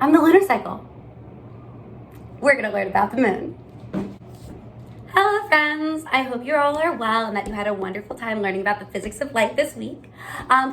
on the lunar cycle. We're going to learn about the moon. Hello friends, I hope you all are well and that you had a wonderful time learning about the physics of light this week.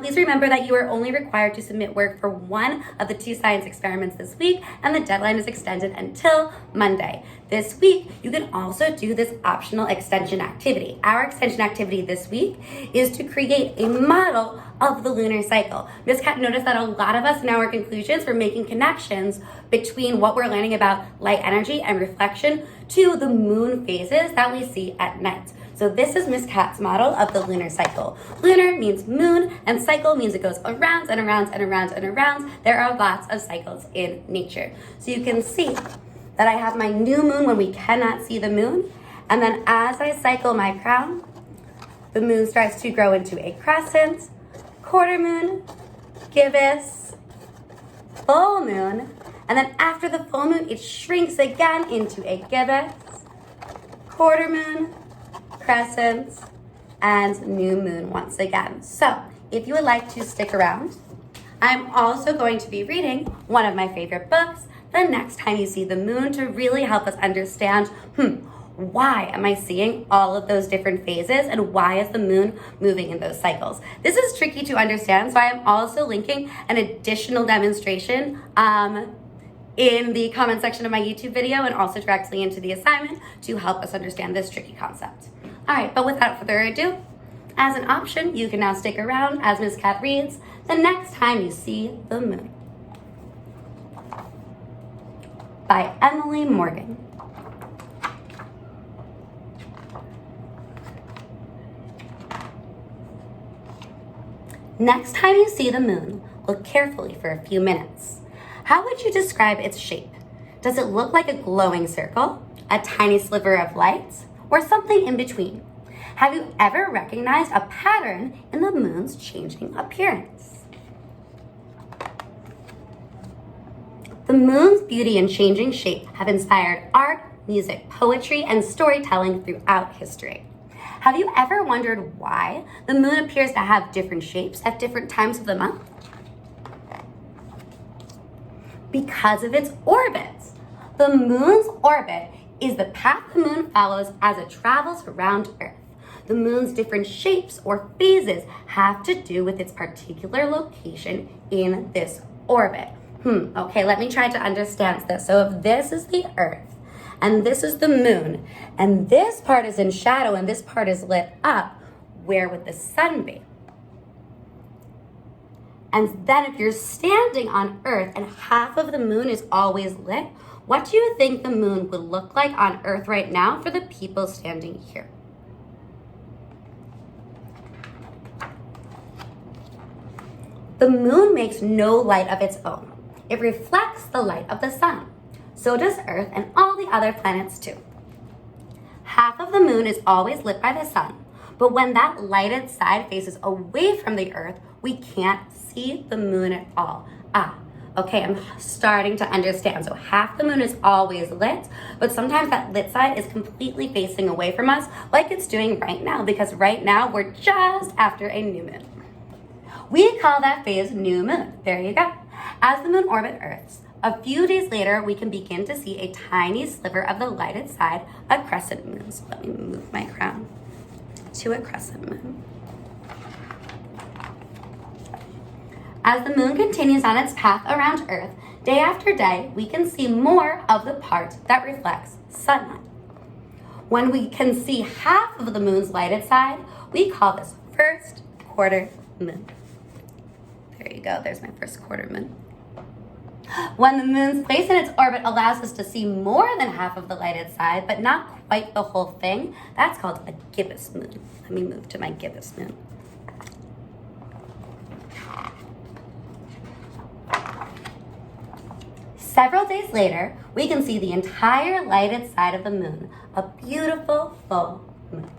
Please remember that you are only required to submit work for one of the 2 science experiments this week, and the deadline is extended until Monday. This week, you can also do this optional extension activity. Our extension activity this week is to create a model of the lunar cycle. Ms. Kat noticed that a lot of us in our conclusions were making connections between what we're learning about light energy and reflection to the moon phases that we see at night. So this is Ms. Kat's model of the lunar cycle. Lunar means moon, and cycle means it goes around and around and around and around. There are lots of cycles in nature. So you can see that I have my new moon when we cannot see the moon, and then as I cycle my crown, the moon starts to grow into a crescent, quarter moon, gibbous, full moon, and then after the full moon, it shrinks again into a gibbous, quarter moon, crescent, and new moon once again. So if you would like to stick around, I'm also going to be reading one of my favorite books the next time you see the moon to really help us understand, why am I seeing all of those different phases and why is the moon moving in those cycles? This is tricky to understand, so I am also linking an additional demonstration in the comment section of my YouTube video and also directly into the assignment to help us understand this tricky concept. All right, but without further ado, as an option, you can now stick around as Ms. Kat reads the next time you see the moon. By Emily Morgan. Next time you see the moon, look carefully for a few minutes. How would you describe its shape? Does it look like a glowing circle, a tiny sliver of light, or something in between? Have you ever recognized a pattern in the moon's changing appearance? The moon's beauty and changing shape have inspired art, music, poetry, and storytelling throughout history. Have you ever wondered why the moon appears to have different shapes at different times of the month? Because of its orbit. The moon's orbit is the path the moon follows as it travels around Earth. The moon's different shapes or phases have to do with its particular location in this orbit. Okay, let me try to understand this. So if this is the Earth, and this is the moon, and this part is in shadow, and this part is lit up, where would the sun be? And then if you're standing on Earth and half of the moon is always lit, what do you think the moon would look like on Earth right now for the people standing here? The moon makes no light of its own. It reflects the light of the sun. So does Earth and all the other planets too. Half of the moon is always lit by the sun, but when that lighted side faces away from the Earth, we can't see the moon at all. Okay, I'm starting to understand. So half the moon is always lit, but sometimes that lit side is completely facing away from us like it's doing right now, because right now we're just after a new moon. We call that phase new moon. There you go. As the moon orbits Earth, a few days later, we can begin to see a tiny sliver of the lighted side, a crescent moon. So let me move my crown to a crescent moon. As the moon continues on its path around Earth, day after day, we can see more of the part that reflects sunlight. When we can see half of the moon's lighted side, we call this first quarter moon. There you go, there's my first quarter moon. When the moon's place in its orbit allows us to see more than half of the lighted side, but not quite the whole thing, that's called a gibbous moon. Let me move to my gibbous moon. Several days later, we can see the entire lighted side of the moon, a beautiful full moon.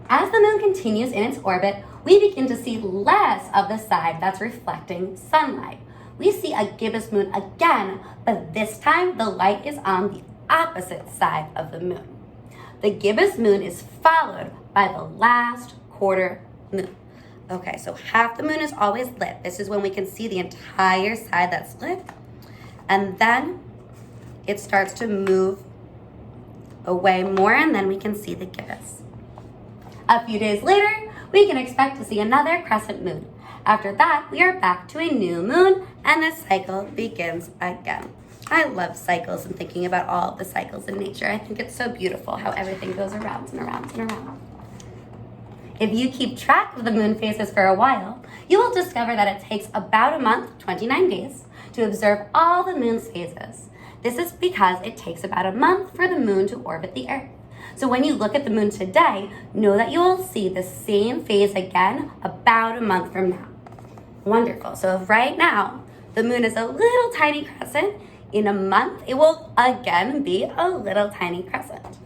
As the moon continues in its orbit, we begin to see less of the side that's reflecting sunlight. We see a gibbous moon again, but this time the light is on the opposite side of the moon. The gibbous moon is followed by the last quarter moon. Okay, so half the moon is always lit. This is when we can see the entire side that's lit. And then it starts to move away more, and then we can see the gibbous. A few days later, we can expect to see another crescent moon. After that, we are back to a new moon, and the cycle begins again. I love cycles and thinking about all of the cycles in nature. I think it's so beautiful how everything goes around and around and around. If you keep track of the moon phases for a while, you will discover that it takes about a month, 29 days, to observe all the moon's phases. This is because it takes about a month for the moon to orbit the Earth. So when you look at the moon today, know that you will see the same phase again about a month from now. Wonderful. So if right now the moon is a little tiny crescent, in a month it will again be a little tiny crescent.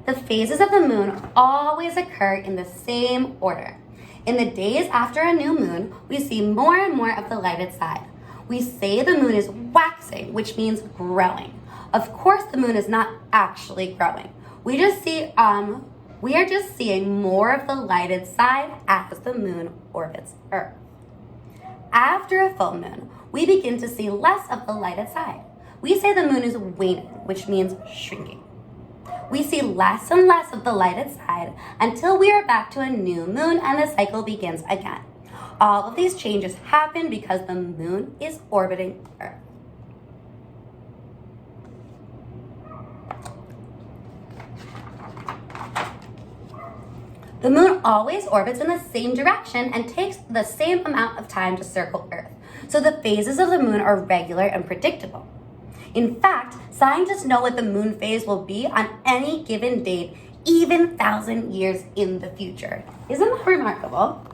The phases of the moon always occur in the same order. In the days after a new moon, we see more and more of the lighted side. We say the moon is waxing, which means growing. Of course, the moon is not actually growing. We are just seeing more of the lighted side as the moon orbits Earth. After a full moon, we begin to see less of the lighted side. We say the moon is waning, which means shrinking. We see less and less of the lighted side until we are back to a new moon and the cycle begins again. All of these changes happen because the moon is orbiting Earth. The moon always orbits in the same direction and takes the same amount of time to circle Earth, so the phases of the moon are regular and predictable. In fact, scientists know what the moon phase will be on any given date, even 1,000 years in the future. Isn't that remarkable?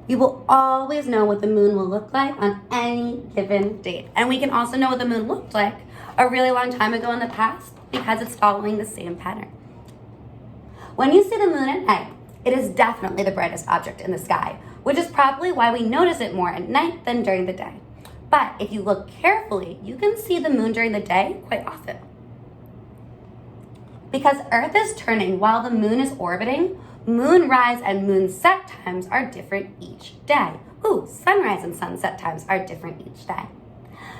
We will always know what the moon will look like on any given date. And we can also know what the moon looked like a really long time ago in the past because it's following the same pattern. When you see the moon at night, it is definitely the brightest object in the sky, which is probably why we notice it more at night than during the day. But if you look carefully, you can see the moon during the day quite often. Because Earth is turning while the moon is orbiting, moon rise and moon set times are different each day. Sunrise and sunset times are different each day.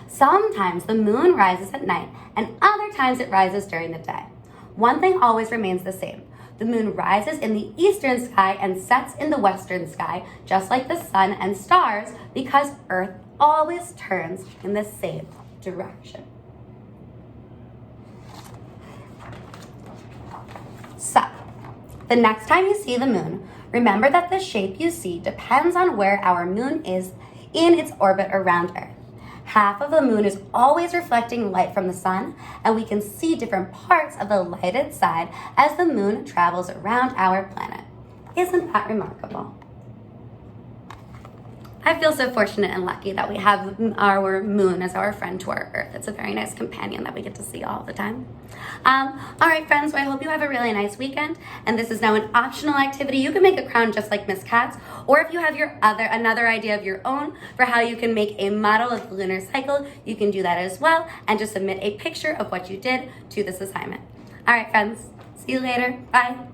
Sometimes the moon rises at night and other times it rises during the day. One thing always remains the same. The moon rises in the eastern sky and sets in the western sky, just like the sun and stars, because Earth always turns in the same direction. So, the next time you see the moon, remember that the shape you see depends on where our moon is in its orbit around Earth. Half of the moon is always reflecting light from the sun, and we can see different parts of the lighted side as the moon travels around our planet. Isn't that remarkable? I feel so fortunate and lucky that we have our moon as our friend to our Earth. It's a very nice companion that we get to see all the time. All right, friends, so I hope you have a really nice weekend. And this is now an optional activity. You can make a crown just like Miss Kat's, or if you have another idea of your own for how you can make a model of the lunar cycle, you can do that as well, and just submit a picture of what you did to this assignment. All right, friends, see you later. Bye.